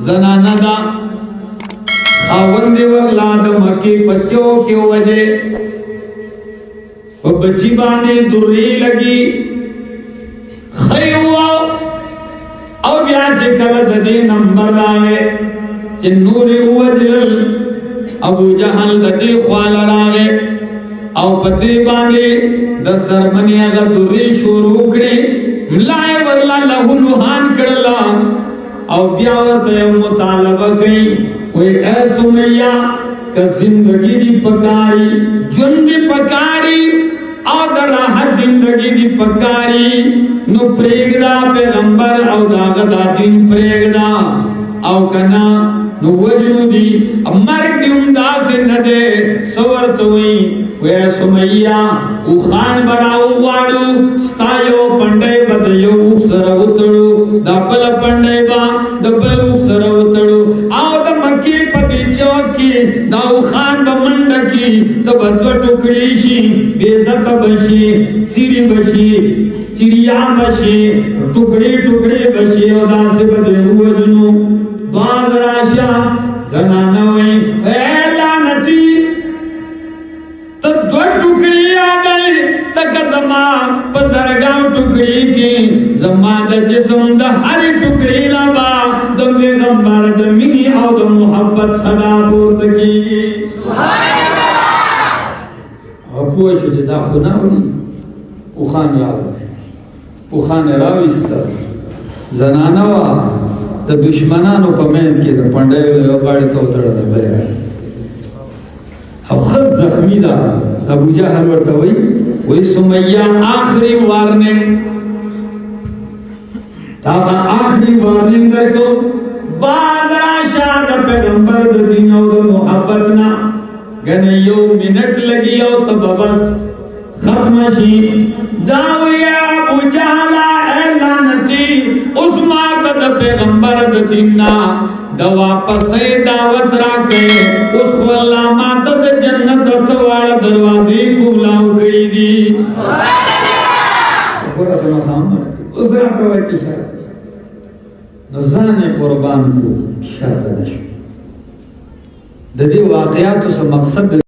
زنانا دا خاوند ورلا د مکی بچو کے وجہ و بچی بانے دوری لگی خیوا او بیا چکل ددی نمبر آئے چی نوری وجل ابو جہل ددی خوال راگے او پتری بانے د سرمنی اگا دوری شروع کڑی ملائے ورلا لہو لوحان کڑلا او بیا ورطا یو مطالبہ گئی کوئی اے سمیہ کہ زندگی دی پکاری جن دی پکاری او در راحت زندگی دی پکاری نو پریگدا پیغمبر او داغدا دین پریگدا او کنا نو وجنو دی مرگ دی امدا سے ندے سورتوئی وے سمیہ او خان براو وارو ستایو پندے بدیو سروتڑو دا پل پندے با دا پلو سروتڑو آو دا مکی پتی چوکی دا او خان بمند کی دا بدو ٹکڑی شی بیزت بشی سیری بشی چریا بشی ٹکڑی ٹکڑی بشی او دا سے بدیو وجنو باز راشا زنانوئی اے لانتی تو دو ٹکڑی آگئی تک زمان پزرگاو ٹکڑی کی زمان دا جسم دا ہری ٹکڑی لبا دا پیغمبر دا منی او دا محبت صدا پورت کی اپوشو چی دا خوناوی اوخان راوی اوخان راوی استا زنانوا دا دشمنانو پا میز کی دا پندائیو دا باڑی تو اتڑا دا بیگا او خد زخمی دا ابو جہل ورطا وی سمیہ آخری وارننگ تا آخری وارننگ در کو بازرا شاہ دا پیغمبر دا دین او دا محبتنا گنے یو منٹ لگی او تب بس ختم شی داویا ابو جہلا اے لانتی اس ماتا دا پیغمبر دا دیننا دا واپس دعوت را کئے اس کو اللہ ماتا دا جنت اتوار دروازی کولاو کری دی خورا سنا خامر اس را کوئی کی شاید نزان قربان کو شاید نشو دا دی واقعاتو سے مقصد